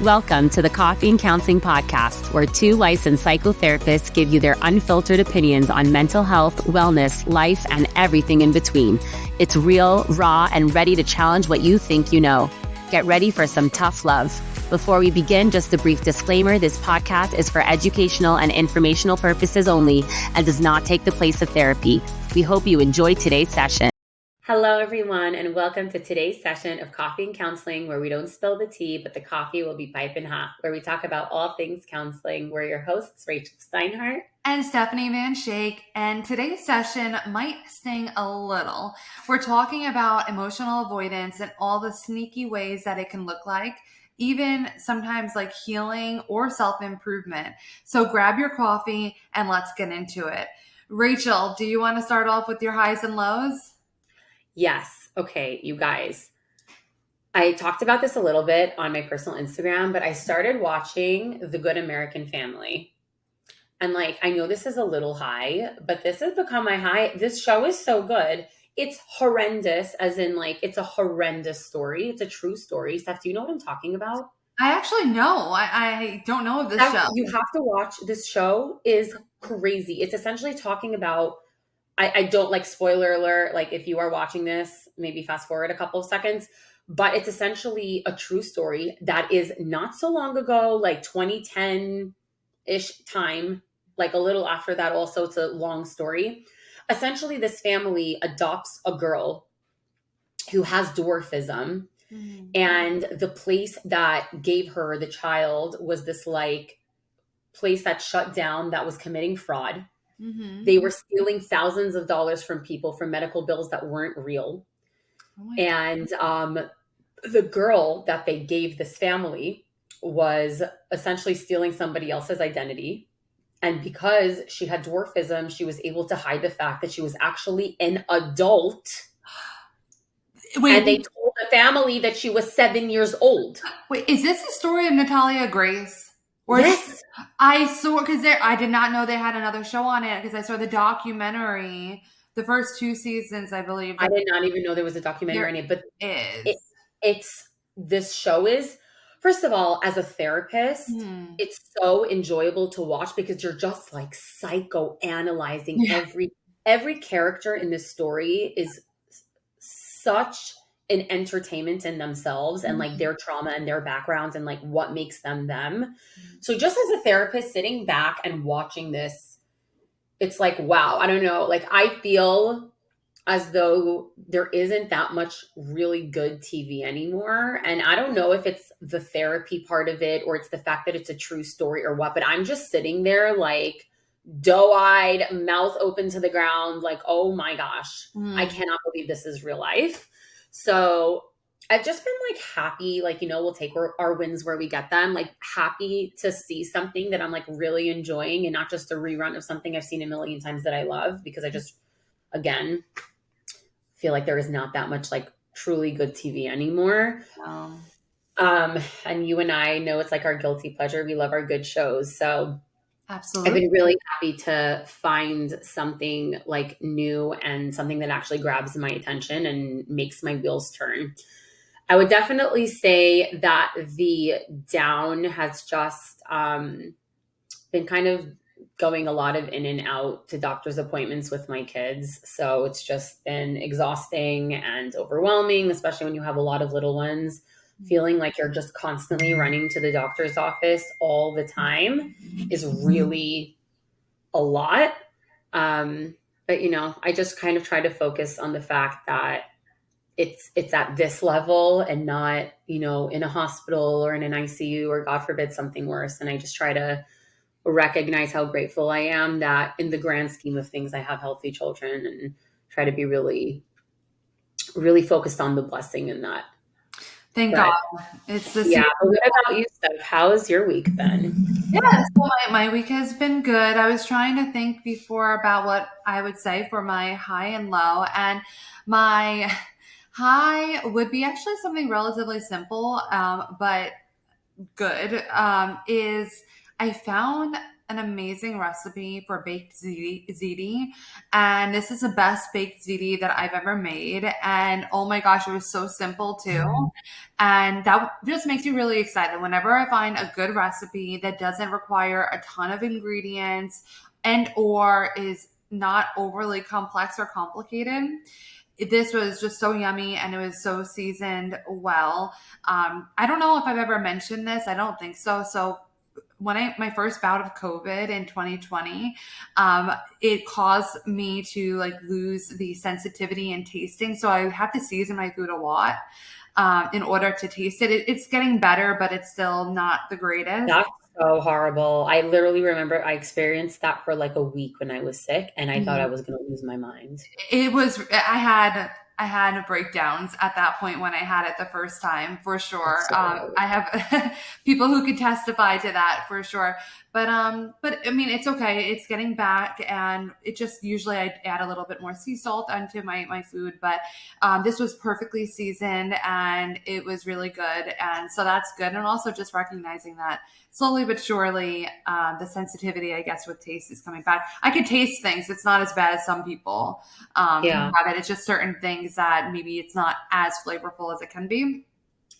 Welcome to the Coffee and Counseling Podcast, where two licensed psychotherapists give you their unfiltered opinions on mental health, wellness, life, and everything in between. It's real, raw, and ready to challenge what you think you know. Get ready for some tough love. Before we begin, just a brief disclaimer, this podcast is for educational and informational purposes only and does not take the place of therapy. We hope you enjoy today's session. Hello, everyone, and welcome to today's session of Coffee and Counseling, where we don't spill the tea, but the coffee will be piping hot, where we talk about all things counseling. We're your hosts, Rachel Steinhardt and Stephanie Van Schaick, and today's session might sting a little. We're talking about emotional avoidance and all the sneaky ways that it can look like, even sometimes like healing or self-improvement. So grab your coffee and let's get into it. Rachel, do you want to start off with your highs and lows? Yes. Okay, you guys. I talked about this a little bit on my personal Instagram, but I started watching The Good American Family. And I know this is a little high, but this has become my high. This show is so good. It's horrendous, as in it's a horrendous story. It's a true story. Steph, do you know what I'm talking about? I actually know. I don't know of this show. You have to watch. This show is crazy. It's essentially talking about, I don't spoiler alert, if you are watching this, maybe fast forward a couple of seconds, but it's essentially a true story that is not so long ago, 2010-ish time, a little after that also. It's a long story. Essentially, this family adopts a girl who has dwarfism, and the place that gave her the child was this place that shut down that was committing fraud. Mm-hmm. They were stealing thousands of dollars from people for medical bills that weren't real. And the girl that they gave this family was essentially stealing somebody else's identity. And because she had dwarfism, she was able to hide the fact that she was actually an adult. Wait, and they told the family that she was 7 years old. Wait, is this the story of Natalia Grace? Yes. I saw, because I did not know they had another show on it, because I saw the documentary, the first 2 seasons, I believe. I did not even know there was a documentary on it, but this show is, first of all, as a therapist, it's so enjoyable to watch because you're just psychoanalyzing every character in this story is such an entertainment in themselves and their trauma and their backgrounds and what makes them them. So just as a therapist sitting back and watching this, it's wow, I don't know. I feel as though there isn't that much really good TV anymore. And I don't know if it's the therapy part of it or it's the fact that it's a true story or what, but I'm just sitting there doe-eyed, mouth open to the ground, oh my gosh, I cannot believe this is real life. So I've just been happy, we'll take our wins where we get them, happy to see something that I'm really enjoying and not just a rerun of something I've seen a million times that I love, because I just, again, feel there is not that much truly good TV anymore. Wow. And you and I know it's our guilty pleasure. We love our good shows. So absolutely, I've been really happy to find something new and something that actually grabs my attention and makes my wheels turn. I would definitely say that the down has just been kind of going a lot of in and out to doctor's appointments with my kids. So it's just been exhausting and overwhelming, especially when you have a lot of little ones. Feeling you're just constantly running to the doctor's office all the time is really a lot. But, I just kind of try to focus on the fact that it's at this level and not, in a hospital or in an ICU or God forbid something worse. And I just try to recognize how grateful I am that in the grand scheme of things, I have healthy children, and try to be really, really focused on the blessing in that. Thank God. It's this. Yeah. But what about you, Steph? How has your week been? Yeah, so my week has been good. I was trying to think before about what I would say for my high and low, and my high would be actually something relatively simple, but good. Is I found an amazing recipe for baked ziti, and this is the best baked ziti that I've ever made. And oh my gosh, it was so simple too. And that just makes me really excited whenever I find a good recipe that doesn't require a ton of ingredients and or is not overly complex or complicated. This was just so yummy and it was so seasoned well. I don't know if I've ever mentioned this. I don't think so. So when my first bout of COVID in 2020, it caused me to like lose the sensitivity and tasting. So I have to season my food a lot in order to taste it. It's getting better, but it's still not the greatest. That's so horrible. I literally remember I experienced that for like a week when I was sick, and I thought I was going to lose my mind. It was I had breakdowns at that point when I had it the first time for sure. That's so gross. I have people who could testify to that for sure. But I mean it's okay. It's getting back, and it just usually I add a little bit more sea salt onto my food. But this was perfectly seasoned and it was really good, and so that's good. And also just recognizing that slowly but surely, the sensitivity, I guess, with taste is coming back. I could taste things. It's not as bad as some people who Yeah, have it. It's just certain things that maybe it's not as flavorful as it can be.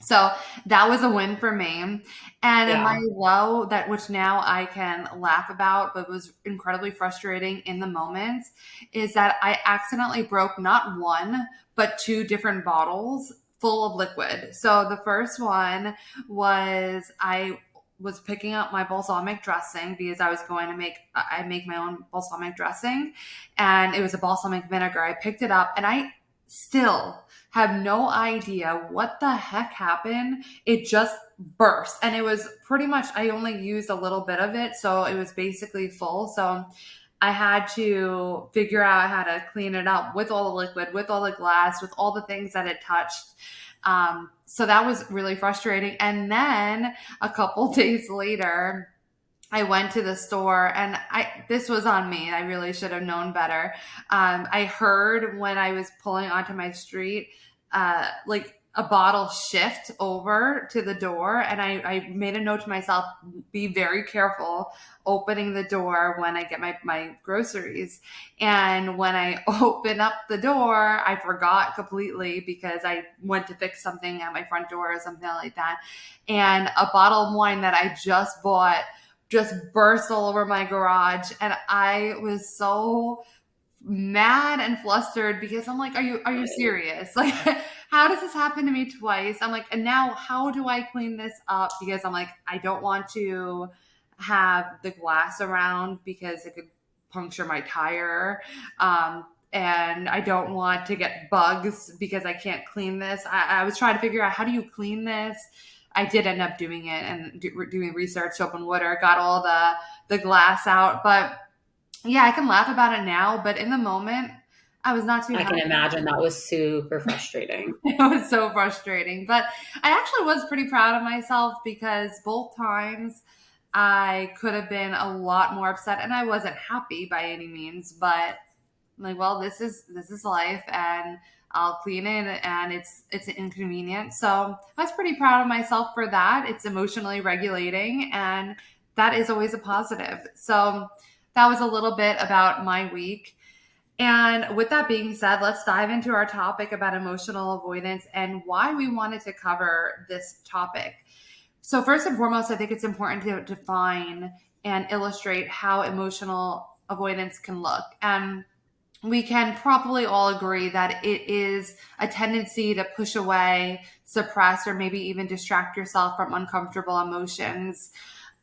So that was a win for me. And in my yeah. low, that which now I can laugh about, but was incredibly frustrating in the moment, is that I accidentally broke not one, but two different bottles full of liquid. So the first one was I was picking up my balsamic dressing because I make my own balsamic dressing, and it was a balsamic vinegar. I picked it up and I still have no idea what the heck happened. It just burst, and it was pretty much, I only used a little bit of it. So it was basically full. So I had to figure out how to clean it up with all the liquid, with all the glass, with all the things that it touched. So that was really frustrating. And then a couple days later, I went to the store, and this was on me. I really should have known better. I heard when I was pulling onto my street, like a bottle shift over to the door, and I made a note to myself, be very careful opening the door when I get my groceries. And when I open up the door, I forgot completely because I went to fix something at my front door or something like that. And a bottle of wine that I just bought just burst all over my garage, and I was so mad and flustered because I'm like, are you serious? Like, how does this happen to me twice? I'm like, and now how do I clean this up? Because I'm like, I don't want to have the glass around because it could puncture my tire. And I don't want to get bugs because I can't clean this. I was trying to figure out, how do you clean this? I did end up doing it and doing research, soap and water, got all the glass out. But yeah, I can laugh about it now, but in the moment, I was not too I happy. can imagine that was super frustrating. It was so frustrating. But I actually was pretty proud of myself because both times I could have been a lot more upset, and I wasn't happy by any means, but I'm like, well, this is life, and I'll clean it, and it's an inconvenience. So I was pretty proud of myself for that. It's emotionally regulating, and that is always a positive. So that was a little bit about my week. And with that being said, let's dive into our topic about emotional avoidance and why we wanted to cover this topic. So first and foremost, I think it's important to define and illustrate how emotional avoidance can look. And we can probably all agree that it is a tendency to push away, suppress, or maybe even distract yourself from uncomfortable emotions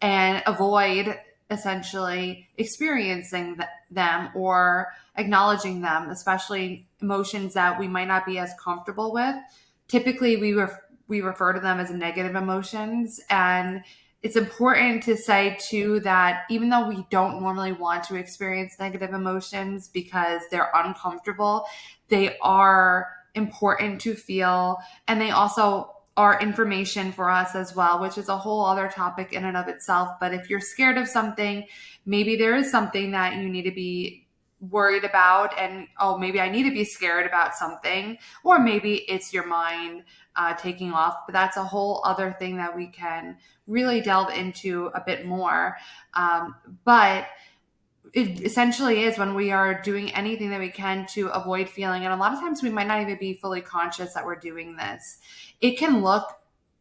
and avoid essentially experiencing them or acknowledging them, especially emotions that we might not be as comfortable with. Typically, we refer to them as negative emotions, and it's important to say too that even though we don't normally want to experience negative emotions because they're uncomfortable, they are important to feel, and they also are information for us as well, which is a whole other topic in and of itself. But if you're scared of something, maybe there is something that you need to be worried about, and oh, maybe I need to be scared about something, or maybe it's your mind taking off. But that's a whole other thing that we can really delve into a bit more. But it essentially is when we are doing anything that we can to avoid feeling, and a lot of times we might not even be fully conscious that we're doing this. It can look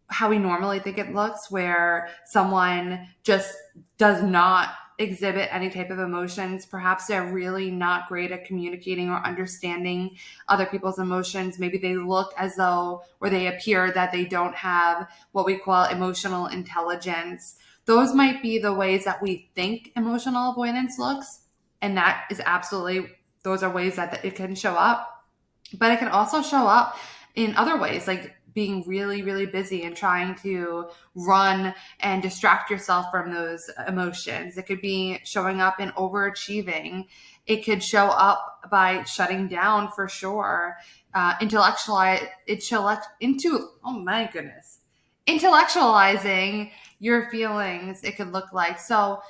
how we normally think it looks, where someone just does not exhibit any type of emotions. Perhaps they're really not great at communicating or understanding other people's emotions. Maybe they look as though, or they appear that they don't have what we call emotional intelligence. Those might be the ways that we think emotional avoidance looks. And that is absolutely, those are ways that it can show up. But it can also show up in other ways, like being really, really busy and trying to run and distract yourself from those emotions. It could be showing up in overachieving. It could show up by shutting down for sure. Oh my goodness. Intellectualizing your feelings, it could look like. So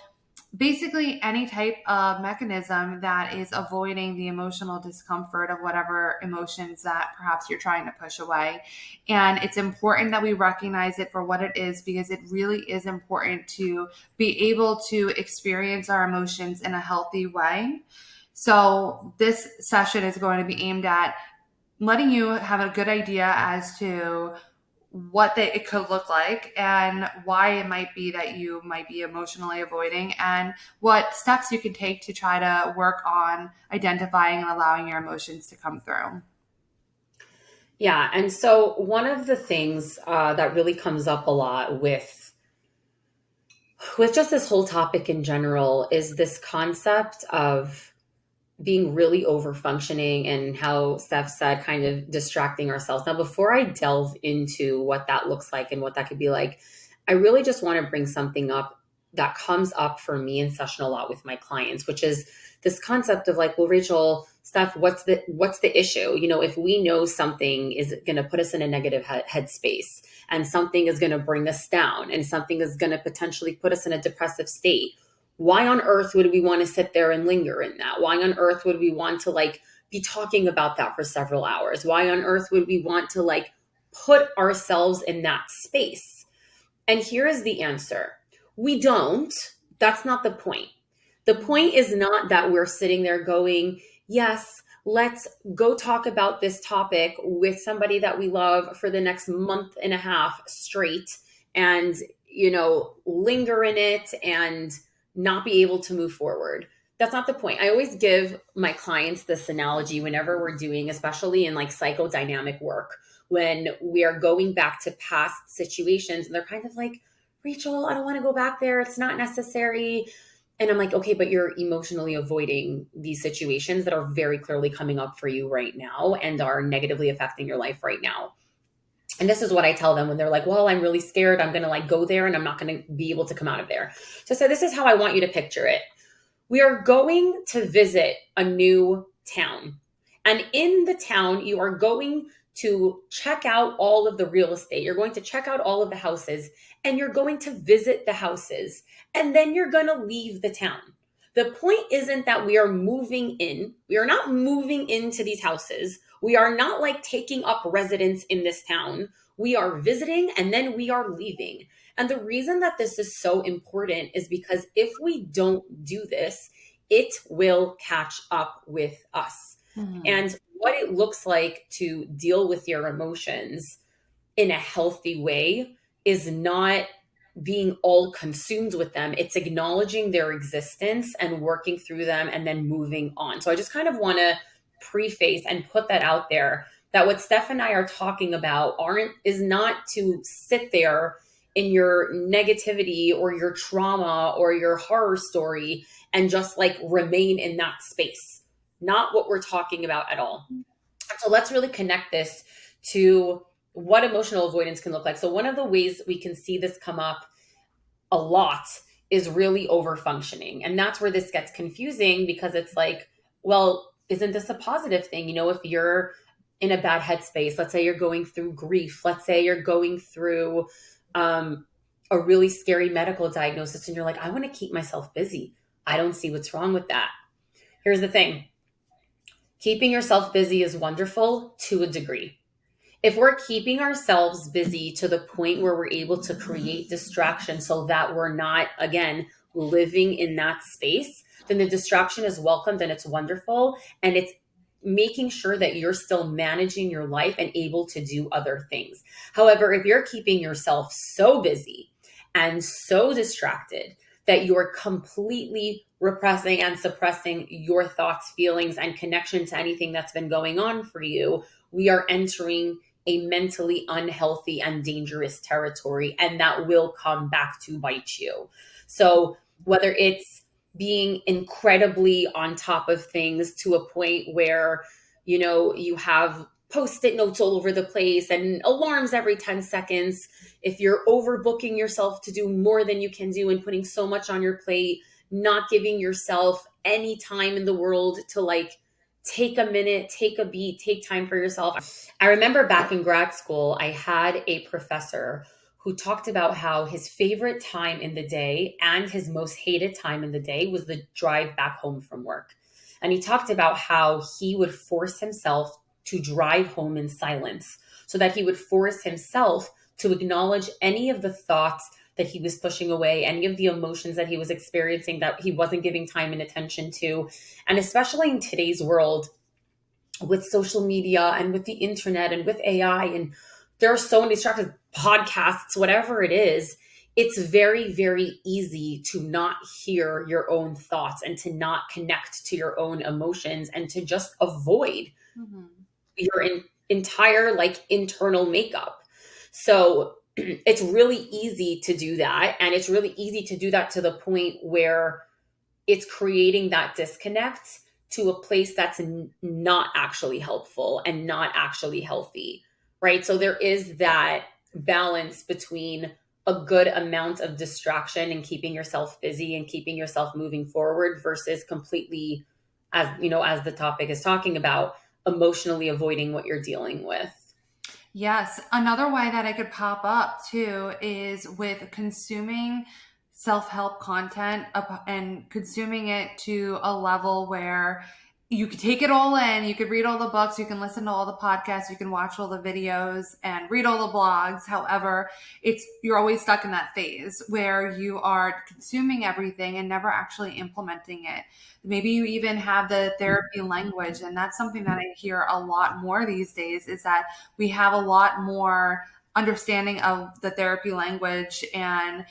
basically any type of mechanism that is avoiding the emotional discomfort of whatever emotions that perhaps you're trying to push away. And it's important that we recognize it for what it is, because it really is important to be able to experience our emotions in a healthy way. So this session is going to be aimed at letting you have a good idea as to it could look like, and why it might be that you might be emotionally avoiding, and what steps you can take to try to work on identifying and allowing your emotions to come through. Yeah. And so one of the things that really comes up a lot with just this whole topic in general is this concept of being really over functioning, and how Steph said, kind of distracting ourselves. Now, before I delve into what that looks like and what that could be like, I really just want to bring something up that comes up for me in session a lot with my clients, which is this concept of like, well, Rachel, Steph, what's the issue? If we know something is going to put us in a negative headspace, and something is going to bring us down, and something is going to potentially put us in a depressive state, why on earth would we want to sit there and linger in that? Why on earth would we want to like be talking about that for several hours? Why on earth would we want to like put ourselves in that space? And here is the answer. We don't. That's not the point. The point is not that we're sitting there going, yes, let's go talk about this topic with somebody that we love for the next month and a half straight, and, linger in it and not be able to move forward. That's not the point. I always give my clients this analogy whenever we're doing, especially in like psychodynamic work, when we are going back to past situations and they're kind of like, Rachel, I don't want to go back there. It's not necessary. And I'm like, okay, but you're emotionally avoiding these situations that are very clearly coming up for you right now and are negatively affecting your life right now. And this is what I tell them when they're like, well, I'm really scared. I'm going to like go there and I'm not going to be able to come out of there. So this is how I want you to picture it. We are going to visit a new town. And in the town, you are going to check out all of the real estate. You're going to check out all of the houses, and you're going to visit the houses. And then you're going to leave the town. The point isn't that we are moving in. We are not moving into these houses. We are not like taking up residence in this town. We are visiting and then we are leaving. And the reason that this is so important is because if we don't do this, it will catch up with us. Mm-hmm. And what it looks like to deal with your emotions in a healthy way is not being all consumed with them. It's acknowledging their existence and working through them and then moving on. So I just kind of want to preface and put that out there, that what Steph and I are talking about is not to sit there in your negativity or your trauma or your horror story and just like remain in that space. Not what we're talking about at all. So let's really connect this to what emotional avoidance can look like. So one of the ways we can see this come up a lot is really over functioning. And that's where this gets confusing, because it's like, well, isn't this a positive thing? If you're in a bad headspace, let's say you're going through grief, let's say you're going through a really scary medical diagnosis, and you're like, I want to keep myself busy. I don't see what's wrong with that. Here's the thing. Keeping yourself busy is wonderful to a degree. If we're keeping ourselves busy to the point where we're able to create distraction so that we're not, again, living in that space, then the distraction is welcomed and it's wonderful. And it's making sure that you're still managing your life and able to do other things. However, if you're keeping yourself so busy and so distracted that you're completely repressing and suppressing your thoughts, feelings, and connection to anything that's been going on for you, we are entering a mentally unhealthy and dangerous territory, and that will come back to bite you. So, whether it's being incredibly on top of things to a point where, you have post-it notes all over the place and alarms every 10 seconds, if you're overbooking yourself to do more than you can do and putting so much on your plate, not giving yourself any time in the world to take a minute, take a beat, take time for yourself. I remember back in grad school, I had a professor who talked about how his favorite time in the day and his most hated time in the day was the drive back home from work. And he talked about how he would force himself to drive home in silence so that he would force himself to acknowledge any of the thoughts that he was pushing away, any of the emotions that he was experiencing that he wasn't giving time and attention to. And especially in today's world, with social media and with the internet and with AI, and there are so many distractions, podcasts, whatever it is, it's very, very easy to not hear your own thoughts and to not connect to your own emotions and to just avoid your entire internal makeup. So it's really easy to do that. And it's really easy to do that to the point where it's creating that disconnect to a place that's not actually helpful and not actually healthy, right? So there is that balance between a good amount of distraction and keeping yourself busy and keeping yourself moving forward versus completely, as the topic is talking about, emotionally avoiding what you're dealing with. Yes. Another way that it could pop up too is with consuming self-help content and consuming it to a level where you could take it all in, you could read all the books, you can listen to all the podcasts, you can watch all the videos and read all the blogs. However, you're always stuck in that phase where you are consuming everything and never actually implementing it. Maybe you even have the therapy language, and that's something that I hear a lot more these days, is that we have a lot more understanding of the therapy language and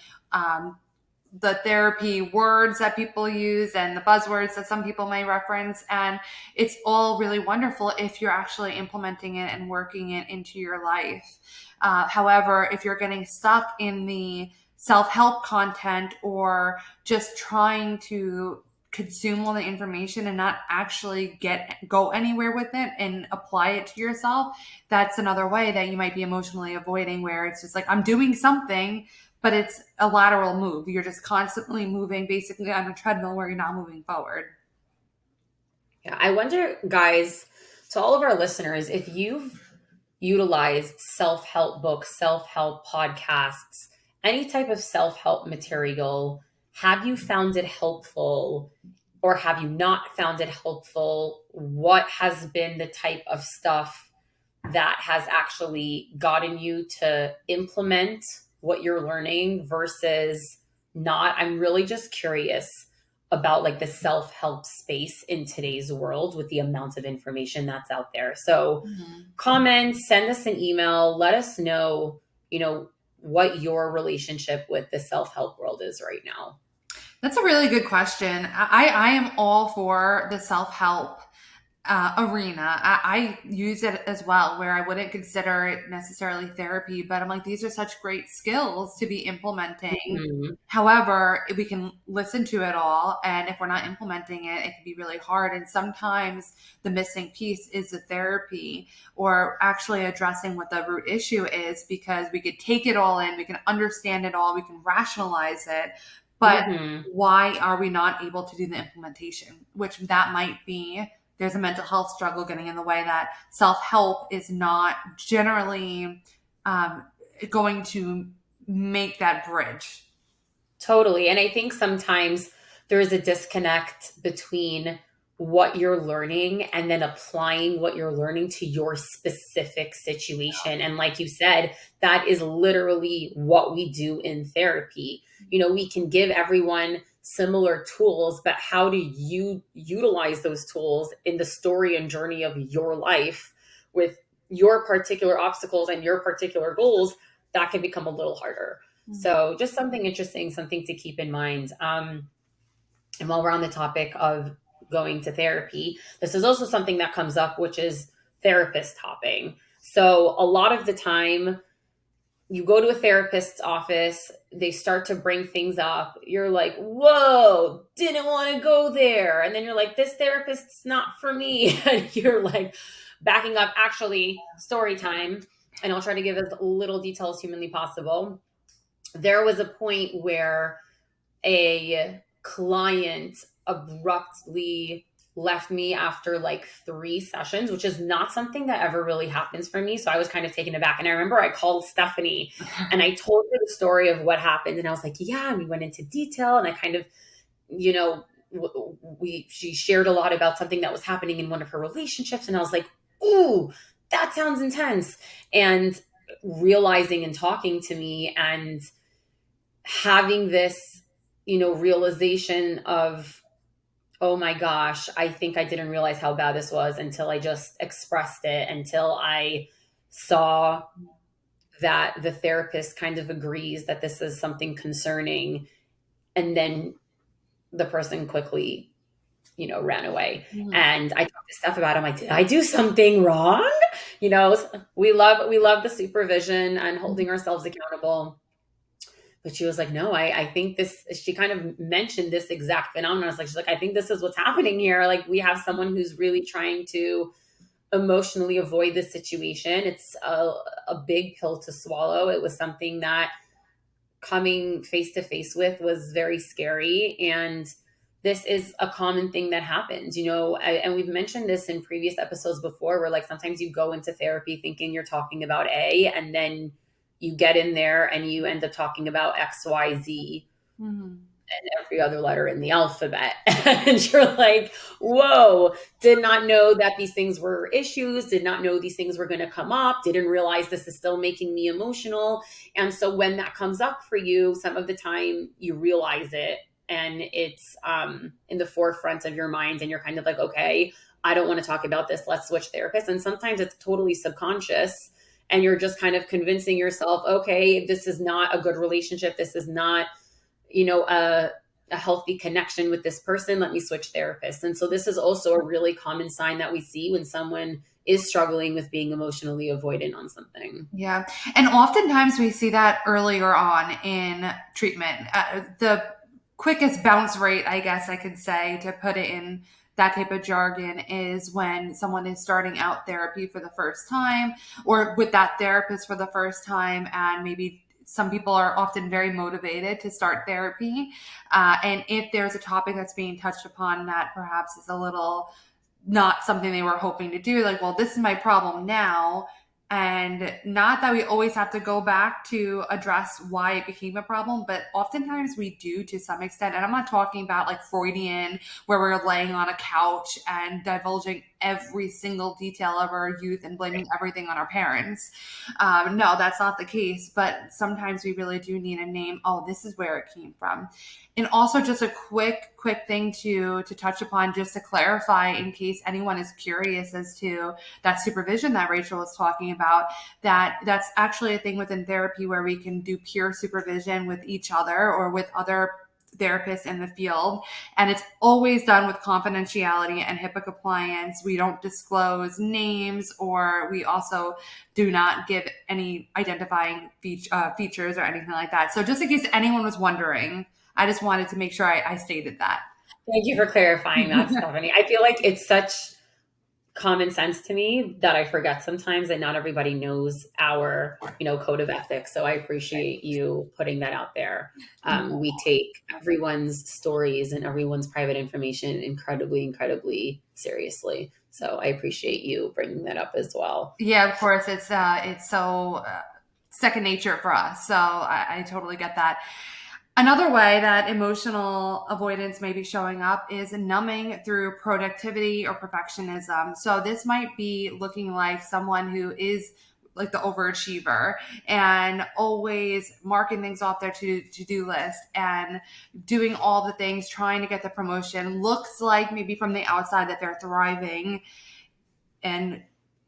the therapy words that people use and the buzzwords that some people may reference. And it's all really wonderful if you're actually implementing it and working it into your life. However, if you're getting stuck in the self-help content or just trying to consume all the information and not actually go anywhere with it and apply it to yourself, that's another way that you might be emotionally avoiding, where it's just like, I'm doing something, but it's a lateral move. You're just constantly moving basically on a treadmill where you're not moving forward. Yeah, I wonder, guys, to all of our listeners, if you've utilized self-help books, self-help podcasts, any type of self-help material, have you found it helpful or have you not found it helpful? What has been the type of stuff that has actually gotten you to implement what you're learning versus not? I'm really just curious about the self-help space in today's world with the amount of information that's out there. So comment, send us an email, let us know, what your relationship with the self-help world is right now. That's a really good question. I am all for the self-help arena. I use it as well, where I wouldn't consider it necessarily therapy, but I'm like, these are such great skills to be implementing. Mm-hmm. However, we can listen to it all, and if we're not implementing it, it can be really hard. And sometimes the missing piece is the therapy, or actually addressing what the root issue is, because we could take it all in, we can understand it all, we can rationalize it, but why are we not able to do the implementation? Which that might be, there's a mental health struggle getting in the way, that self-help is not generally going to make that bridge. Totally. And I think sometimes there is a disconnect between what you're learning and then applying what you're learning to your specific situation. And like you said, that is literally what we do in therapy. You know, we can give everyone similar tools, but how do you utilize those tools in the story and journey of your life with your particular obstacles and your particular goals? That can become a little harder. So just something interesting, something to keep in mind. And while we're on the topic of going to therapy, this is also something that comes up, which is therapist hopping. So a lot of the time, you go to a therapist's office, they start to bring things up. You're like, whoa, didn't want to go there. And then you're like, this therapist's not for me. And you're like backing up, actually, story time. And I'll try to give as little detail as humanly possible. There was a point where a client abruptly left me after like 3 sessions, which is not something that ever really happens for me. So I was kind of taken aback. And I remember I called Stephanie and I told her the story of what happened. And I was like, yeah, and we went into detail. And I kind of, you know, she shared a lot about something that was happening in one of her relationships. And I was like, ooh, that sounds intense. And realizing and talking to me and having this, you know, realization of, oh my gosh, I think I didn't realize how bad this was until I just expressed it, until I saw that the therapist kind of agrees that this is something concerning. And then the person quickly, you know, ran away. And I talked to Steph about it. I'm like, did I do something wrong? You know, we love the supervision and holding ourselves accountable. But she was like, no, I think this, she kind of mentioned this exact phenomenon. I was like, she's like, I think this is what's happening here. Like, we have someone who's really trying to emotionally avoid this situation. It's a big pill to swallow. It was something that coming face to face with was very scary. And this is a common thing that happens, you know, and we've mentioned this in previous episodes before, where like sometimes you go into therapy thinking you're talking about A, and then you get in there and you end up talking about XYZ and every other letter in the alphabet. And you're like, whoa, did not know that these things were issues, did not know these things were going to come up, didn't realize this is still making me emotional. And so when that comes up for you, some of the time you realize it and it's in the forefront of your mind, and you're kind of like, okay, I don't want to talk about this. Let's switch therapists. And sometimes it's totally subconscious. And you're just kind of convincing yourself, okay, this is not a good relationship. This is not, you know, a healthy connection with this person. Let me switch therapists. And so this is also a really common sign that we see when someone is struggling with being emotionally avoidant on something. Yeah. And oftentimes we see that earlier on in treatment. The quickest bounce rate, I guess I could say, to put it in that type of jargon, is when someone is starting out therapy for the first time, or with that therapist for the first time. And maybe some people are often very motivated to start therapy. And if there's a topic that's being touched upon that perhaps is a little not something they were hoping to do, like, well, this is my problem now. And not that we always have to go back to address why it became a problem, but oftentimes we do to some extent. And I'm not talking about like Freudian, where we're laying on a couch and divulging every single detail of our youth and blaming everything on our parents. No, that's not the case. But sometimes we really do need a name. Oh, this is where it came from. And also just a quick thing to touch upon, just to clarify, in case anyone is curious as to that supervision that Rachel was talking about, that's actually a thing within therapy where we can do peer supervision with each other or with other therapists in the field. And it's always done with confidentiality and HIPAA compliance. We don't disclose names, or we also do not give any identifying features or anything like that. So just in case anyone was wondering, I just wanted to make sure I stated that. Thank you for clarifying that, Stephanie. I feel like it's such common sense to me that I forget sometimes that not everybody knows our, you know, code of ethics. So I appreciate you putting that out there. We take everyone's stories and everyone's private information incredibly, incredibly seriously. So I appreciate you bringing that up as well. Yeah, of course. It's so second nature for us. So I totally get that. Another way that emotional avoidance may be showing up is numbing through productivity or perfectionism. So this might be looking like someone who is like the overachiever and always marking things off their to-do list and doing all the things, trying to get the promotion. Looks like maybe from the outside that they're thriving, and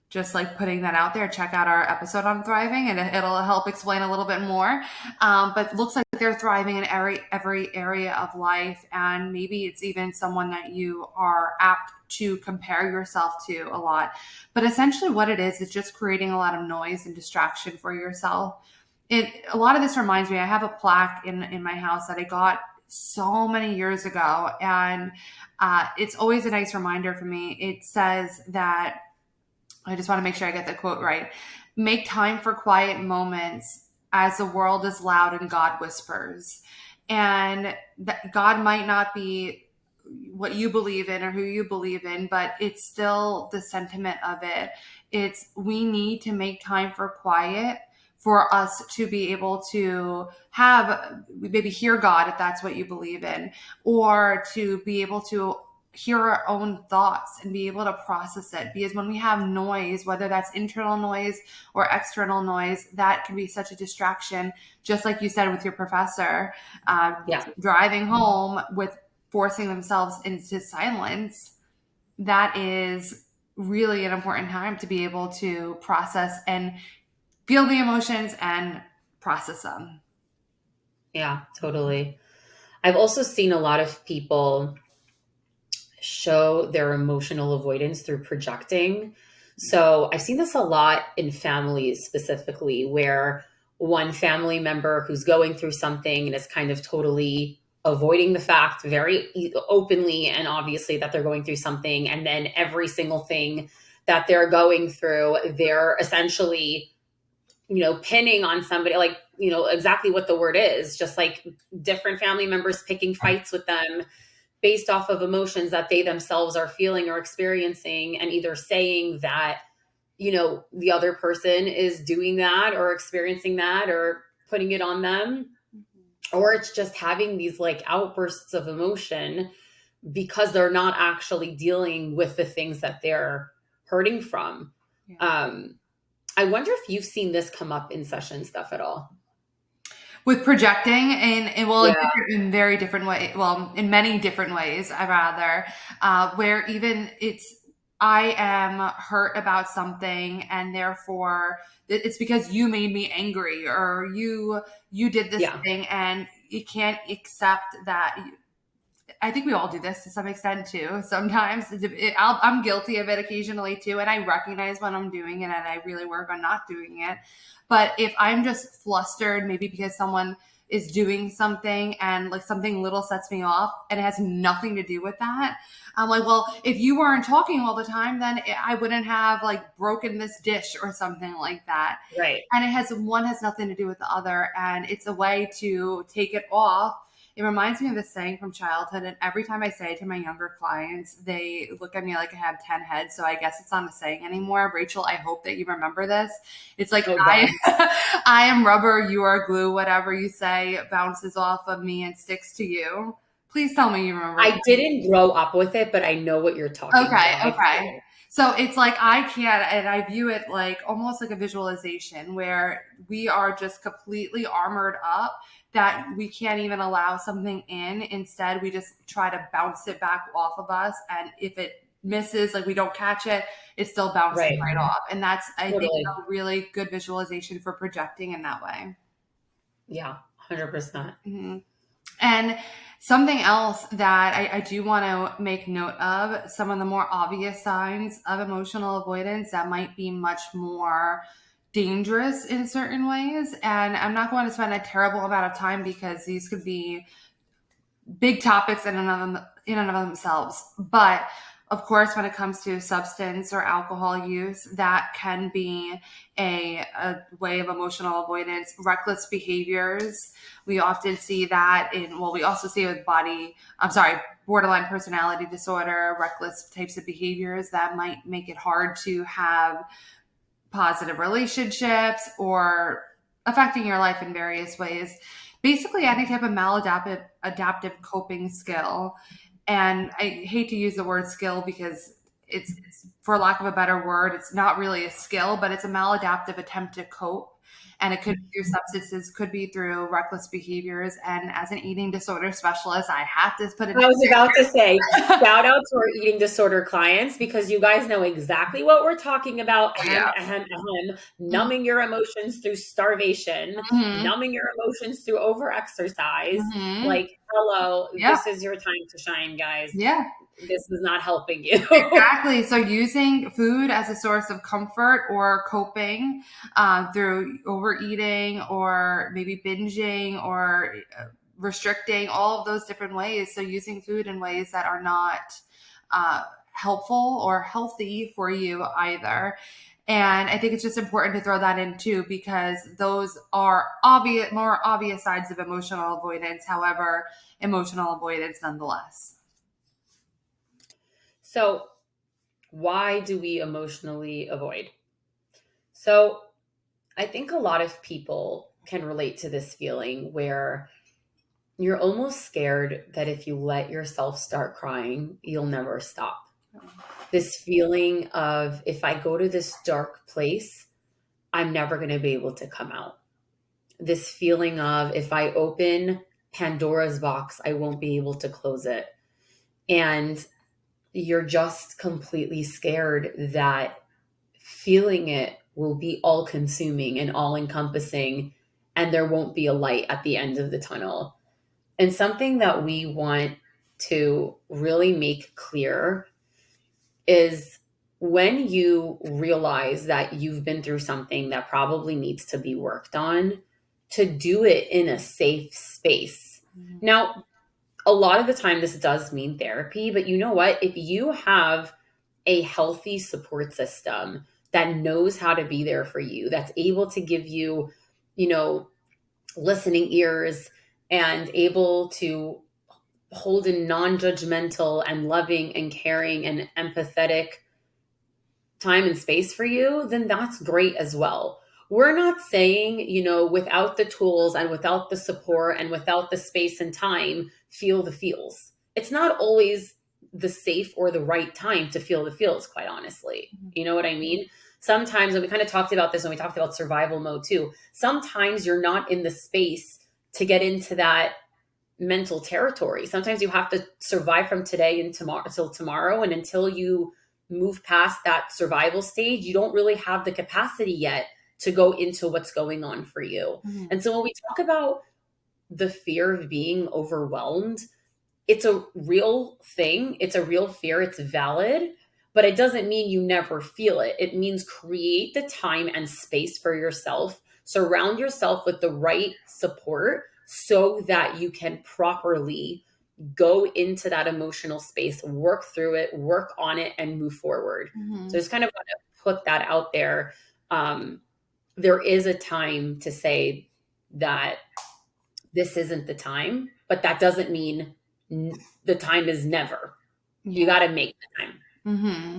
just like putting that out there, check out our episode on thriving and it'll help explain a little bit more. But looks like they're thriving in every area of life. And maybe it's even someone that you are apt to compare yourself to a lot. But essentially what it is just creating a lot of noise and distraction for yourself. A lot of this reminds me, I have a plaque in my house that I got so many years ago. And it's always a nice reminder for me. It says that, I just want to make sure I get the quote right. Make time for quiet moments as the world is loud and God whispers. And that God might not be what you believe in or who you believe in, but it's still the sentiment of it. It's we need to make time for quiet for us to be able to have maybe hear God if that's what you believe in, or to be able to hear our own thoughts and be able to process it. Because when we have noise, whether that's internal noise or external noise, that can be such a distraction. Just like you said with your professor, Yeah. driving home with forcing themselves into silence, that is really an important time to be able to process and feel the emotions and process them. Yeah, totally. I've also seen a lot of people show their emotional avoidance through projecting. So I've seen this a lot in families specifically, where one family member who's going through something and is kind of totally avoiding the fact very openly and obviously that they're going through something. And then every single thing that they're going through, they're essentially, pinning on somebody, like, exactly what the word is, just like different family members picking fights with them based off of emotions that they themselves are feeling or experiencing, and either saying that, the other person is doing that or experiencing that or putting it on them, or it's just having these like outbursts of emotion because they're not actually dealing with the things that they're hurting from. Yeah. I wonder if you've seen this come up in session stuff at all. With projecting, and well, Yeah. in very different way, well, in many different ways, I rather, where even I am hurt about something, and therefore it's because you made me angry, or you did this Yeah. thing, and you can't accept that. I think we all do this to some extent too. Sometimes I'm guilty of it occasionally too, and I recognize when I'm doing it, and I really work on not doing it. But if I'm just flustered, maybe because someone is doing something and like something little sets me off and it has nothing to do with that, I'm like, well, if you weren't talking all the time, then I wouldn't have like broken this dish or something like that. Right. And one has nothing to do with the other, and it's a way to take it off. It reminds me of this saying from childhood, and every time I say it to my younger clients, they look at me like I have 10 heads. So I guess it's not a saying anymore. Rachel, I hope that you remember this. It's like, Oh God. I am rubber, you are glue. Whatever you say bounces off of me and sticks to you. Please tell me you remember. I didn't grow up with it, but I know what you're talking about. Okay. So it's like I can't, and I view it like almost like a visualization where we are just completely armored up that we can't even allow something in. Instead, we just try to bounce it back off of us. And if it misses, like we don't catch it, it still bounces Right. right off. And that's, I think, Totally. a really good visualization for projecting in that way. Yeah. 100%. Mm-hmm. And something else that I do want to make note of, some of the more obvious signs of emotional avoidance that might be much more dangerous in certain ways. And I'm not going to spend a terrible amount of time because these could be big topics in and of themselves. But of course, when it comes to substance or alcohol use, that can be a way of emotional avoidance. Reckless behaviors, we often see that we also see it with borderline personality disorder, reckless types of behaviors that might make it hard to have positive relationships or affecting your life in various ways. basically any type of maladaptive adaptive coping skill. And I hate to use the word skill because it's for lack of a better word, it's not really a skill, but it's a maladaptive attempt to cope. And it could be through substances, could be through reckless behaviors. And as an eating disorder specialist, I have to put it. I was about to say, shout out to our eating disorder clients because you guys know exactly what we're talking about. Ahem, Yeah. ahem, ahem. Numbing your emotions through starvation, Mm-hmm. numbing your emotions through overexercise. Mm-hmm. Like, hello, Yep. this is your time to shine, guys. Yeah. This is not helping you. Exactly. So using food as a source of comfort or coping through overeating or maybe binging or restricting, all of those different ways. So using food in ways that are not uh, helpful or healthy for you either. And I think it's just important to throw that in too, because those are obvious, more obvious sides of emotional avoidance. However, emotional avoidance nonetheless. So, why do we emotionally avoid? So, I think a lot of people can relate to this feeling where you're almost scared that if you let yourself start crying, you'll never stop. This feeling of if I go to this dark place, I'm never going to be able to come out. This feeling of if I open Pandora's box, I won't be able to close it. And you're just completely scared that feeling it will be all consuming and all encompassing, and there won't be a light at the end of the tunnel. And something that we want to really make clear is when you realize that you've been through something that probably needs to be worked on, to do it in a safe space. Now, a lot of the time, this does mean therapy, but you know what? If you have a healthy support system that knows how to be there for you, that's able to give you, you know, listening ears and able to hold a non-judgmental and loving and caring and empathetic time and space for you, then that's great as well. We're not saying, without the tools and without the support and without the space and time, feel the feels. It's not always the safe or the right time to feel the feels, quite honestly. You know what I mean? Sometimes, and we kind of talked about this when we talked about survival mode too, sometimes you're not in the space to get into that mental territory. Sometimes you have to survive from today and tomorrow until tomorrow. And until you move past that survival stage, you don't really have the capacity yet to go into what's going on for you. Mm-hmm. And so when we talk about the fear of being overwhelmed, it's a real thing. It's a real fear. It's valid, but it doesn't mean you never feel it. It means create the time and space for yourself. Surround yourself with the right support so that you can properly go into that emotional space, work through it, work on it, and move forward. Mm-hmm. So just kind of want to put that out there. There is a time to say that this isn't the time, but that doesn't mean the time is never. You Yeah. got to make the time. Mm-hmm.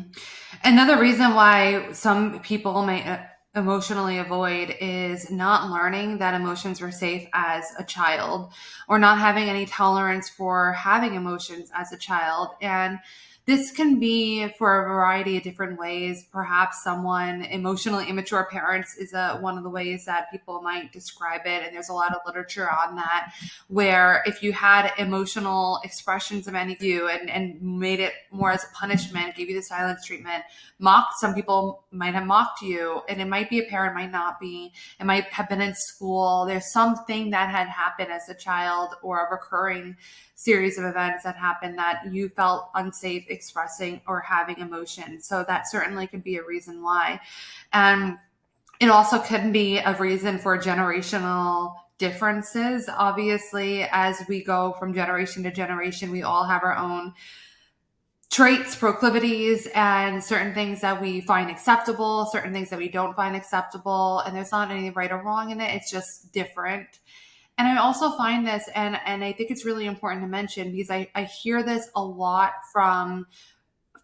Another reason why some people may emotionally avoid is not learning that emotions were safe as a child or not having any tolerance for having emotions as a child. And this can be for a variety of different ways. Perhaps someone emotionally immature parents is one of the ways that people might describe it. And there's a lot of literature on that, where if you had emotional expressions of any you and made it more as a punishment, gave you the silence treatment, mocked, some people might have mocked you, and it might be a parent, might not be, it might have been in school. There's something that had happened as a child or a recurring series of events that happened that you felt unsafe expressing or having emotion. So that certainly could be a reason why. And it also can be a reason for generational differences. Obviously, as we go from generation to generation, we all have our own traits, proclivities, and certain things that we find acceptable, certain things that we don't find acceptable. And there's not any right or wrong in it. It's just different. And I also find this, and I think it's really important to mention because I hear this a lot from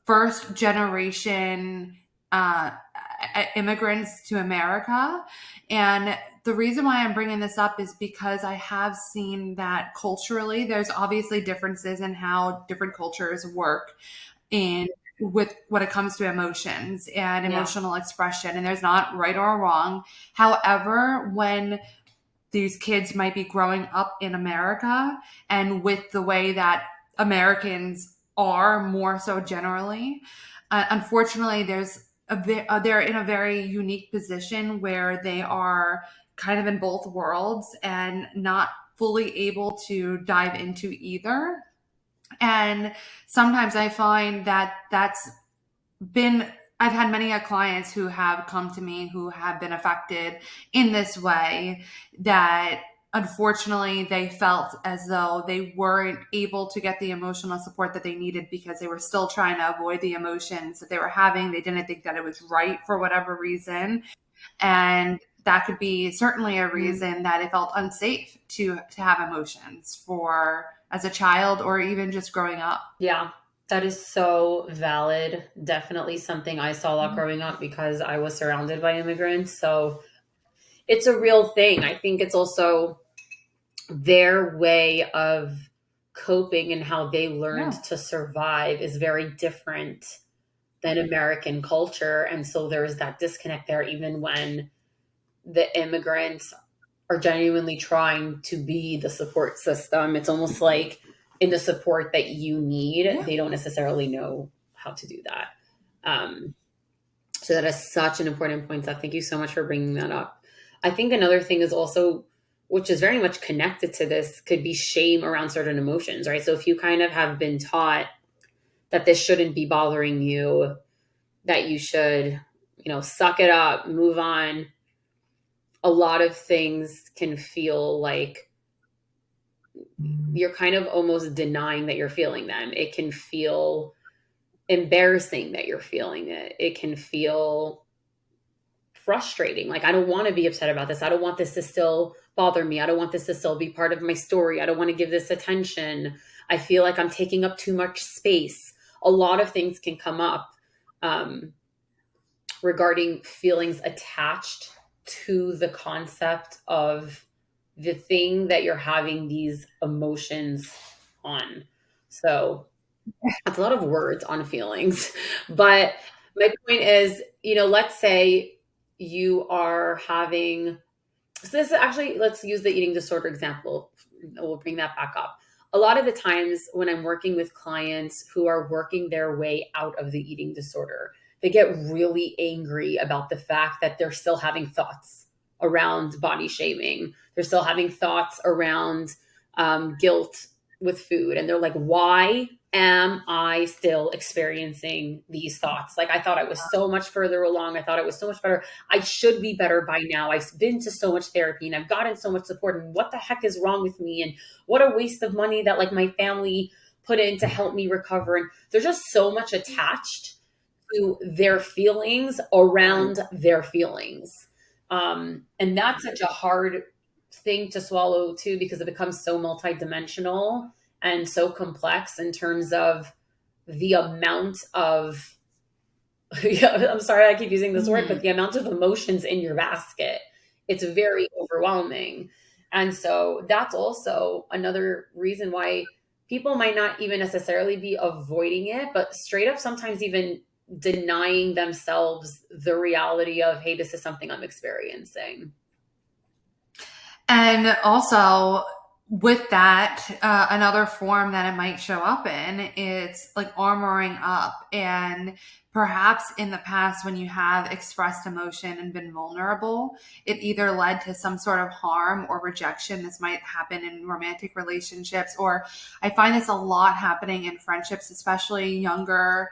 first generation immigrants to America. And the reason why I'm bringing this up is because I have seen that culturally, there's obviously differences in how different cultures work in with when it comes to emotions and Yeah. emotional expression. And there's not right or wrong. However, when these kids might be growing up in America and with the way that Americans are more so generally, unfortunately, they're in a very unique position where they are kind of in both worlds and not fully able to dive into either. And sometimes I find that that's been I've had many clients who have come to me who have been affected in this way, that unfortunately they felt as though they weren't able to get the emotional support that they needed because they were still trying to avoid the emotions that they were having. They didn't think that it was right for whatever reason. And that could be certainly a Mm. reason that it felt unsafe to have emotions for as a child or even just growing up. Yeah, that is so valid. Definitely something I saw a lot growing up because I was surrounded by immigrants. So it's a real thing. I think it's also their way of coping and how they learned Yeah. to survive is very different than American culture. And so there's that disconnect there, even when the immigrants are genuinely trying to be the support system. It's almost like in the support that you need, Yeah. they don't necessarily know how to do that. Um, so that is such an important point. So thank you so much for bringing that up. I think another thing is also, which is very much connected to this, could be shame around certain emotions, right? So if you kind of have been taught that this shouldn't be bothering you, that you should, suck it up, move on, a lot of things can feel like you're kind of almost denying that you're feeling them. It can feel embarrassing that you're feeling it. It can feel frustrating. Like, I don't want to be upset about this. I don't want this to still bother me. I don't want this to still be part of my story. I don't want to give this attention. I feel like I'm taking up too much space. A lot of things can come up um, regarding feelings attached to the concept of the thing that you're having these emotions on. So that's a lot of words on feelings. But my point is, let's say you are having, so this is actually, let's use the eating disorder example. We'll bring that back up. A lot of the times when I'm working with clients who are working their way out of the eating disorder, they get really angry about the fact that they're still having thoughts around body shaming. They're still having thoughts around guilt with food. And they're like, why am I still experiencing these thoughts? Like, I thought I was so much further along. I thought I was so much better. I should be better by now. I've been to so much therapy and I've gotten so much support. And what the heck is wrong with me? And what a waste of money that like my family put in to help me recover. And there's just so much attached to their feelings around their feelings. And that's such a hard thing to swallow too, because it becomes so multidimensional and so complex in terms of the amount of yeah, I'm sorry I keep using this word, but the amount of emotions in your basket, it's very overwhelming. And so that's also another reason why people might not even necessarily be avoiding it, but straight up sometimes even denying themselves the reality of, hey, this is something I'm experiencing. And also with that, another form that it might show up in, it's like armoring up. And perhaps in the past, when you have expressed emotion and been vulnerable, it either led to some sort of harm or rejection. This might happen in romantic relationships, or I find this a lot happening in friendships, especially younger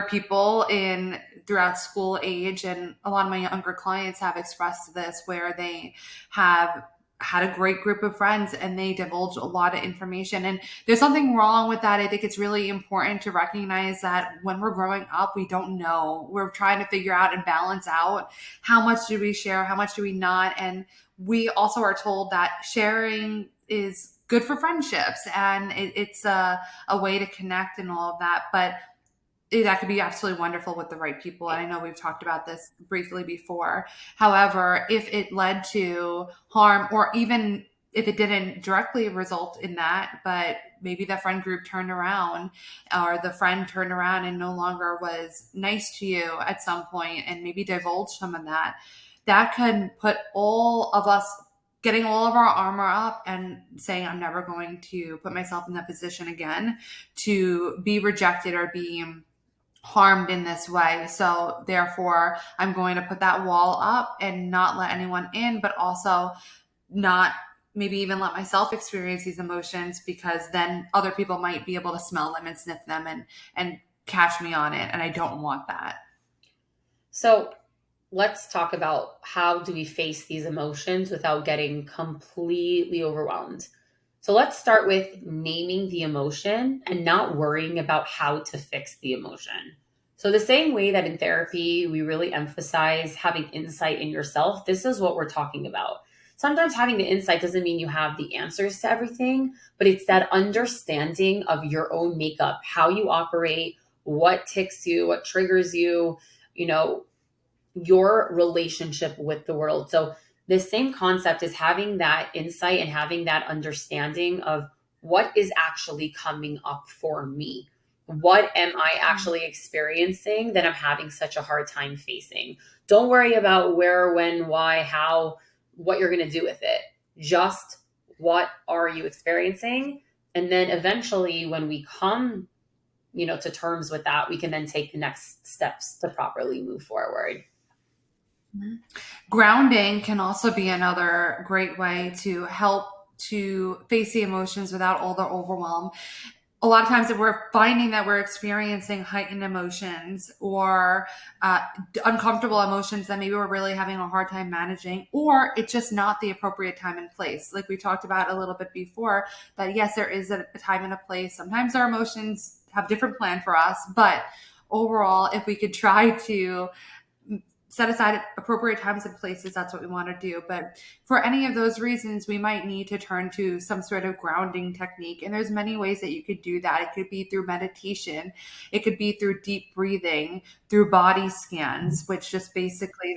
people in throughout school age. And a lot of my younger clients have expressed this, where they have had a great group of friends and they divulge a lot of information. And there's something wrong with that. I think it's really important to recognize that when we're growing up, we don't know. We're trying to figure out and balance out how much do we share, how much do we not. And we also are told that sharing is good for friendships and it's a way to connect and all of that. But that could be absolutely wonderful with the right people. And I know we've talked about this briefly before. However, if it led to harm, or even if it didn't directly result in that, but maybe the friend group turned around, or the friend turned around and no longer was nice to you at some point and maybe divulged some of that, that can put all of us getting all of our armor up and saying, I'm never going to put myself in that position again to be rejected or be harmed in this way. So therefore, I'm going to put that wall up and not let anyone in, but also not maybe even let myself experience these emotions, because then other people might be able to smell them and sniff them and catch me on it. And I don't want that. So let's talk about how do we face these emotions without getting completely overwhelmed. So let's start with naming the emotion and not worrying about how to fix the emotion. So, the same way that in therapy, we really emphasize having insight in yourself, this is what we're talking about. Sometimes having the insight doesn't mean you have the answers to everything, but it's that understanding of your own makeup, how you operate, what ticks you, what triggers you, you know, your relationship with the world. So the same concept is having that insight and having that understanding of what is actually coming up for me. What am I actually experiencing that I'm having such a hard time facing? Don't worry about where, when, why, how, what you're going to do with it. Just what are you experiencing? And then eventually when we come, to terms with that, we can then take the next steps to properly move forward. Grounding can also be another great way to help to face the emotions without all the overwhelm. A lot of times that we're finding that we're experiencing heightened emotions, or uncomfortable emotions that maybe we're really having a hard time managing, or it's just not the appropriate time and place. Like we talked about a little bit before, that yes, there is a time and a place. Sometimes our emotions have different plan for us, but overall, if we could try to set aside appropriate times and places, that's what we want to do. But for any of those reasons, we might need to turn to some sort of grounding technique. And there's many ways that you could do that. It could be through meditation. It could be through deep breathing, through body scans, which just basically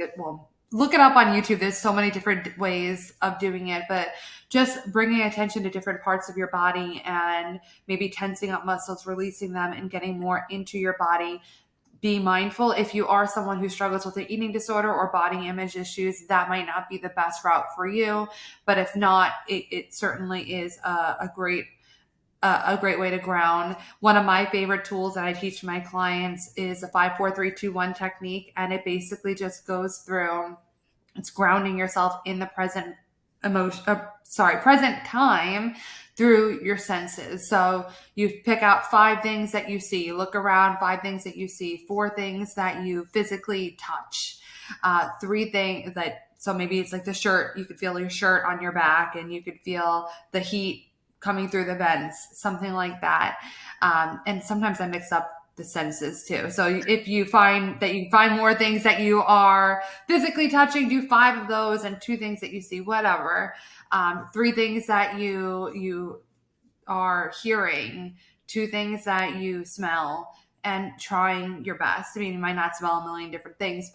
look it up on YouTube. There's so many different ways of doing it, but just bringing attention to different parts of your body and maybe tensing up muscles, releasing them, and getting more into your body. Be mindful if you are someone who struggles with an eating disorder or body image issues, that might not be the best route for you. But if not, it certainly is a great way to ground. One of my favorite tools that I teach my clients is a 5 4 3 2 1 technique, and it basically just goes through. It's grounding yourself in the present time through your senses. So you pick out 5 things that you see, look around, 5 things that you see, 4 things that you physically touch, 3 things so maybe it's like the shirt, you could feel your shirt on your back and you could feel the heat coming through the vents, something like that. And sometimes I mix up the senses too. So if you find more things that you are physically touching, do 5 of those, and 2 things that you see, whatever. 3 things that you are hearing, 2 things that you smell, and trying your best. I mean, you might not smell a million different things,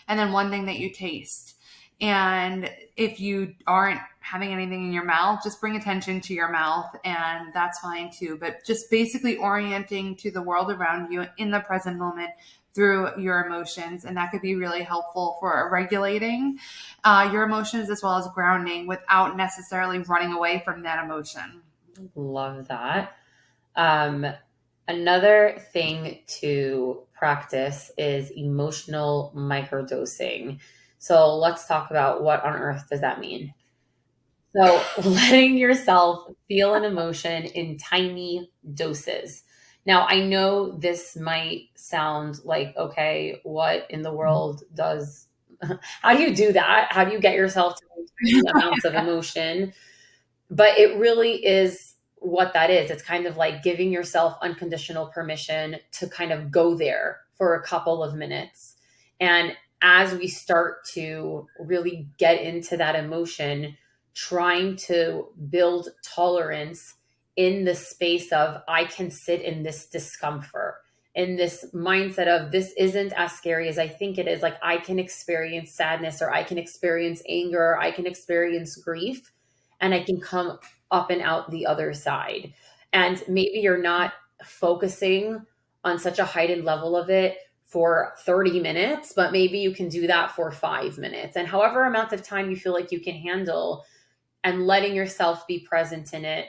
and then 1 thing that you taste. And if you aren't having anything in your mouth, just bring attention to your mouth, and that's fine too. But just basically orienting to the world around you in the present moment through your emotions. And that could be really helpful for regulating your emotions, as well as grounding without necessarily running away from that emotion. Love that. Another thing to practice is emotional microdosing. So let's talk about what on earth does that mean? So letting yourself feel an emotion in tiny doses. Now, I know this might sound like, okay, what in the world does, how do you do that? How do you get yourself to tiny amounts of emotion? But it really is what that is. It's kind of like giving yourself unconditional permission to kind of go there for a couple of minutes. And as we start to really get into that emotion, trying to build tolerance in the space of, I can sit in this discomfort. in this mindset of this isn't as scary as I think it is. Like I can experience sadness, or I can experience anger, or I can experience grief, and I can come up and out the other side. And maybe you're not focusing on such a heightened level of it for 30 minutes, but maybe you can do that for 5 minutes. And however amount of time you feel like you can handle, and letting yourself be present in it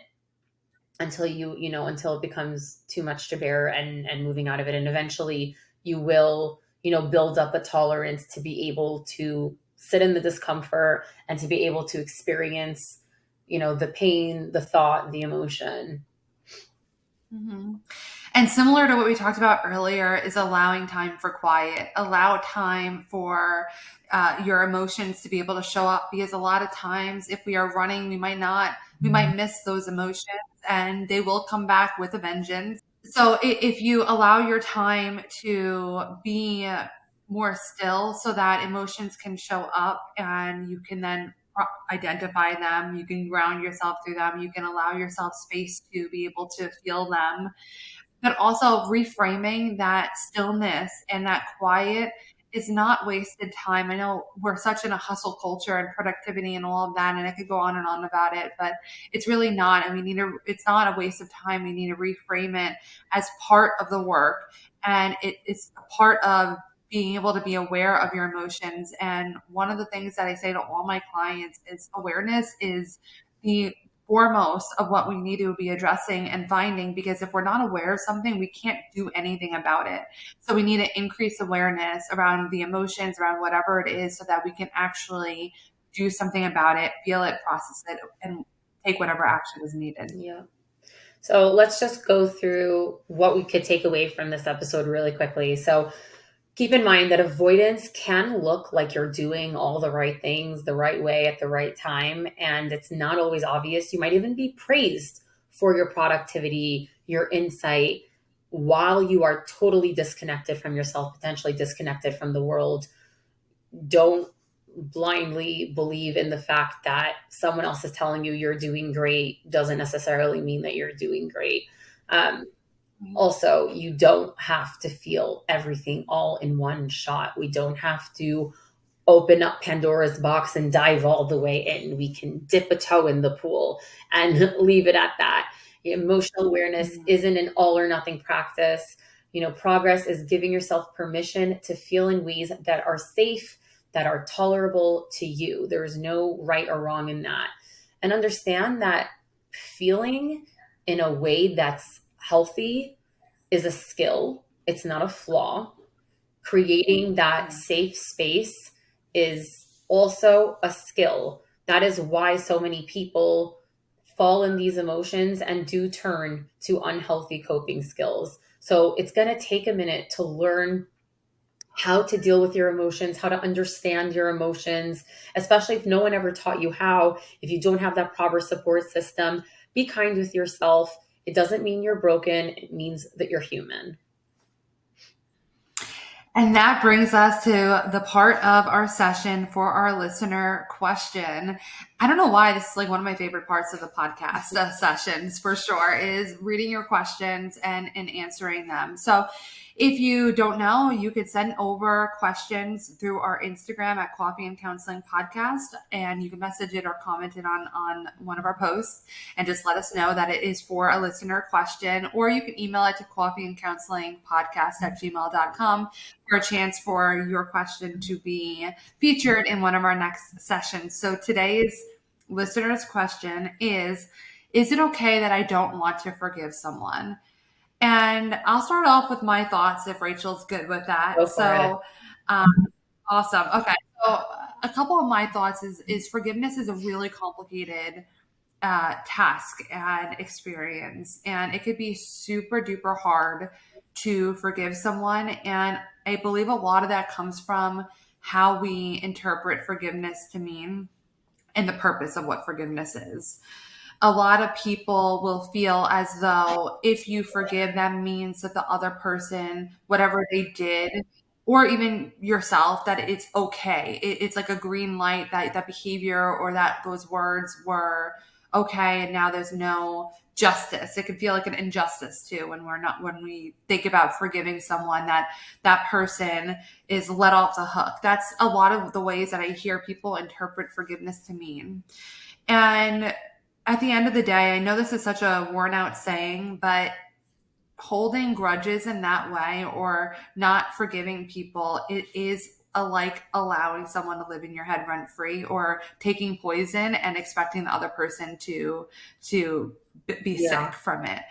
until until it becomes too much to bear, and moving out of it. And eventually you will, build up a tolerance to be able to sit in the discomfort and to be able to experience, the pain, the thought, the emotion. Mm-hmm. And similar to what we talked about earlier is allowing time for quiet, allow time for your emotions to be able to show up, because a lot of times if we are running, we might miss those emotions and they will come back with a vengeance. So if you allow your time to be more still so that emotions can show up and you can then identify them, you can ground yourself through them, you can allow yourself space to be able to feel them, but also reframing that stillness and that quiet is not wasted time. I know we're such in a hustle culture and productivity and all of that, and I could go on and on about it, but it's really not. And it's not a waste of time. We need to reframe it as part of the work. And it's a part of being able to be aware of your emotions. And one of the things that I say to all my clients is awareness is the foremost of what we need to be addressing and finding, because if we're not aware of something, we can't do anything about it. So we need to increase awareness around the emotions, around whatever it is, so that we can actually do something about it, feel it, process it, and take whatever action is needed. Yeah. So let's just go through what we could take away from this episode really quickly. So keep in mind that avoidance can look like you're doing all the right things the right way at the right time, and it's not always obvious. You might even be praised for your productivity, your insight, while you are totally disconnected from yourself, potentially disconnected from the world. Don't blindly believe in the fact that someone else is telling you you're doing great doesn't necessarily mean that you're doing great. Um, Also, you don't have to feel everything all in one shot. We don't have to open up Pandora's box and dive all the way in. We can dip a toe in the pool and leave it at that. Emotional awareness isn't an all or nothing practice. Progress is giving yourself permission to feel in ways that are safe, that are tolerable to you. There's no right or wrong in that. And understand that feeling in a way that's healthy is a skill, it's not a flaw. Creating that safe space is also a skill. That is why so many people fall in these emotions and do turn to unhealthy coping skills. So it's going to take a minute to learn how to deal with your emotions, how to understand your emotions, especially if no one ever taught you how. If you don't have that proper support system, be kind with yourself. It doesn't mean you're broken, it means that you're human. And that brings us to the part of our session for our listener question. I don't know why this is like one of my favorite parts of the podcast sessions for sure, is reading your questions and answering them. So if you don't know, you could send over questions through our Instagram at Coffee and Counseling Podcast, and you can message it or comment it on one of our posts and just let us know that it is for a listener question, or you can email it to coffeeandcounselingpodcast@gmail.com for a chance for your question to be featured in one of our next sessions. So today's listener's question is it okay that I don't want to forgive someone? And I'll start off with my thoughts if Rachel's good with that. Go for it. Awesome. Okay. So a couple of my thoughts is forgiveness is a really complicated task and experience, and it could be super duper hard to forgive someone. And I believe a lot of that comes from how we interpret forgiveness to mean and the purpose of what forgiveness is. A lot of people will feel as though if you forgive them means that the other person, whatever they did, or even yourself, that it's okay. It's like a green light that that behavior or that those words were okay, and now there's no justice. It can feel like an injustice too when we think about forgiving someone, that person is let off the hook. That's a lot of the ways that I hear people interpret forgiveness to mean. And at the end of the day, I know this is such a worn out saying, but holding grudges in that way or not forgiving people, it is like allowing someone to live in your head rent free, or taking poison and expecting the other person to be Yeah. sick from it.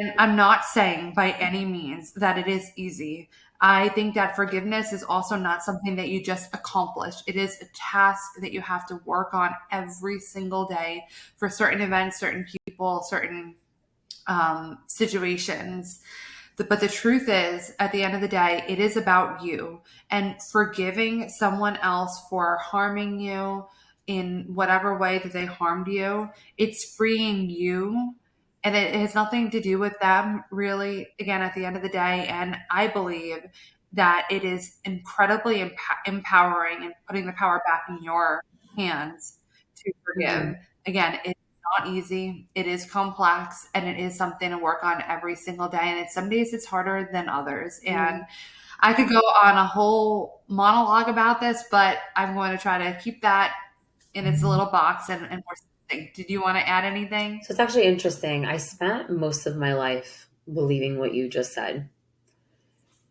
And I'm not saying by any means that it is easy. I think that forgiveness is also not something that you just accomplish. It is a task that you have to work on every single day for certain events, certain people, certain situations. But the truth is, at the end of the day, it is about you, and forgiving someone else for harming you in whatever way that they harmed you. It's freeing you, and it has nothing to do with them, really, again, at the end of the day. And I believe that it is incredibly empowering and putting the power back in your hands to forgive. Mhm. Again, not easy. It is complex, and it is something to work on every single day. And some days it's harder than others. Mhm. And I could go on a whole monologue about this, but I'm going to try to keep that in its little box and more succinct. Did you want to add anything? So it's actually interesting. I spent most of my life believing what you just said.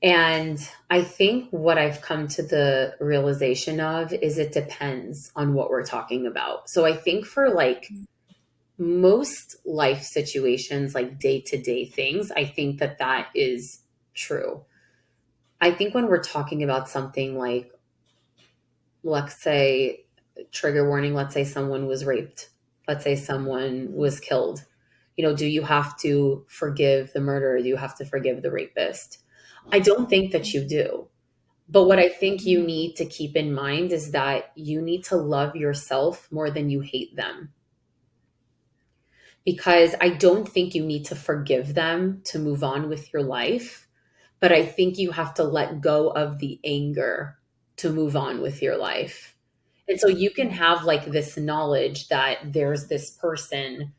And I think what I've come to the realization of is it depends on what we're talking about. So I think for like most life situations, like day to day things, I think that that is true. I think when we're talking about something like, let's say, trigger warning, let's say someone was raped, let's say someone was killed, do you have to forgive the murderer? Do you have to forgive the rapist? I don't think that you do. But what I think you need to keep in mind is that you need to love yourself more than you hate them. Because I don't think you need to forgive them to move on with your life. But I think you have to let go of the anger to move on with your life. And so you can have like this knowledge that there's this person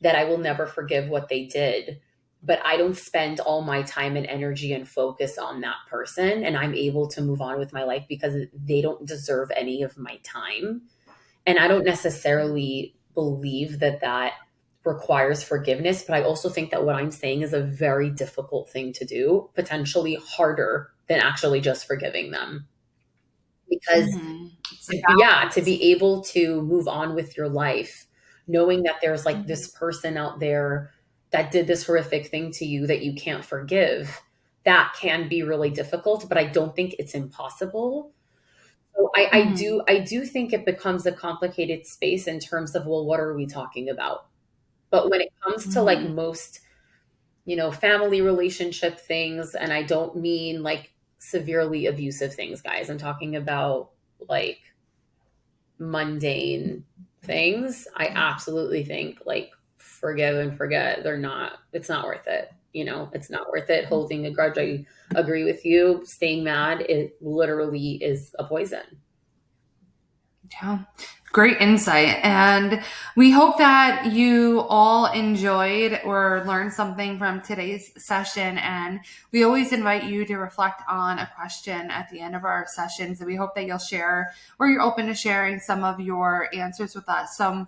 that I will never forgive what they did, but I don't spend all my time and energy and focus on that person. And I'm able to move on with my life because they don't deserve any of my time. And I don't necessarily believe that that requires forgiveness, but I also think that what I'm saying is a very difficult thing to do, potentially harder than actually just forgiving them. Because It's a to balance. be able to move on with your life, knowing that there's like this person out there that did this horrific thing to you that you can't forgive, that can be really difficult, but I don't think it's impossible. So I do think it becomes a complicated space in terms of, well, what are we talking about? But when it comes to like most, family relationship things, and I don't mean like severely abusive things, guys. I'm talking about like mundane things. I absolutely think like forgive and forget. It's not worth it. It's not worth it holding a grudge. I agree with you. Staying mad, it literally is a poison. Yeah, great insight. And we hope that you all enjoyed or learned something from today's session. And we always invite you to reflect on a question at the end of our sessions. And we hope that you'll share, or you're open to sharing some of your answers with us. So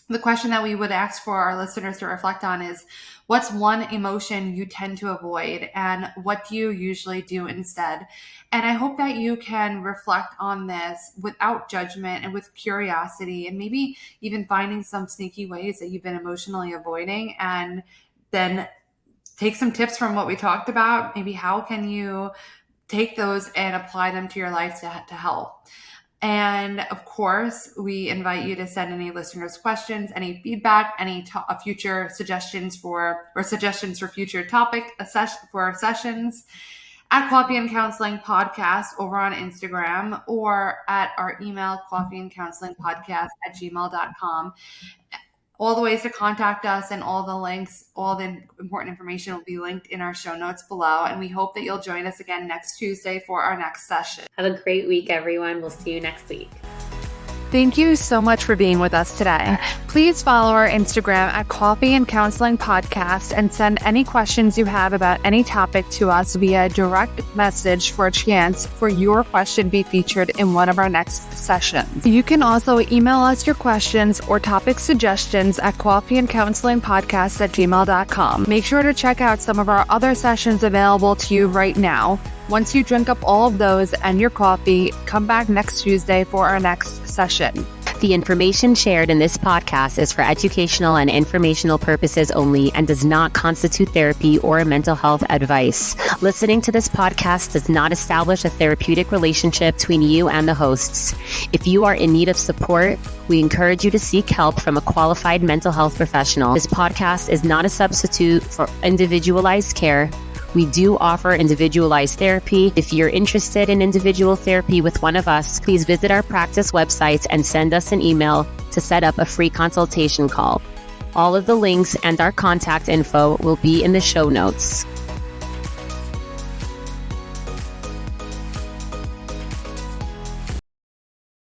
the question that we would ask for our listeners to reflect on is, what's one emotion you tend to avoid, and what do you usually do instead? And I hope that you can reflect on this without judgment and with curiosity, and maybe even finding some sneaky ways that you've been emotionally avoiding, and then take some tips from what we talked about. Maybe how can you take those and apply them to your life to help? And of course, we invite you to send any listeners' questions, any feedback, any future suggestions suggestions for future for our sessions at Coffee and Counseling Podcast over on Instagram, or at our email, coffeeandcounselingpodcast@gmail.com. All the ways to contact us and all the links, all the important information will be linked in our show notes below. And we hope that you'll join us again next Tuesday for our next session. Have a great week, everyone. We'll see you next week. Thank you so much for being with us today. Please follow our Instagram at Coffee and Counseling Podcast and send any questions you have about any topic to us via direct message for a chance for your question to be featured in one of our next sessions. You can also email us your questions or topic suggestions at coffeeandcounselingpodcast@gmail.com. Make sure to check out some of our other sessions available to you right now. Once you drink up all of those and your coffee, come back next Tuesday for our next session. The information shared in this podcast is for educational and informational purposes only and does not constitute therapy or mental health advice. Listening to this podcast does not establish a therapeutic relationship between you and the hosts. If you are in need of support, we encourage you to seek help from a qualified mental health professional. This podcast is not a substitute for individualized care. We do offer individualized therapy. If you're interested in individual therapy with one of us, please visit our practice website and send us an email to set up a free consultation call. All of the links and our contact info will be in the show notes.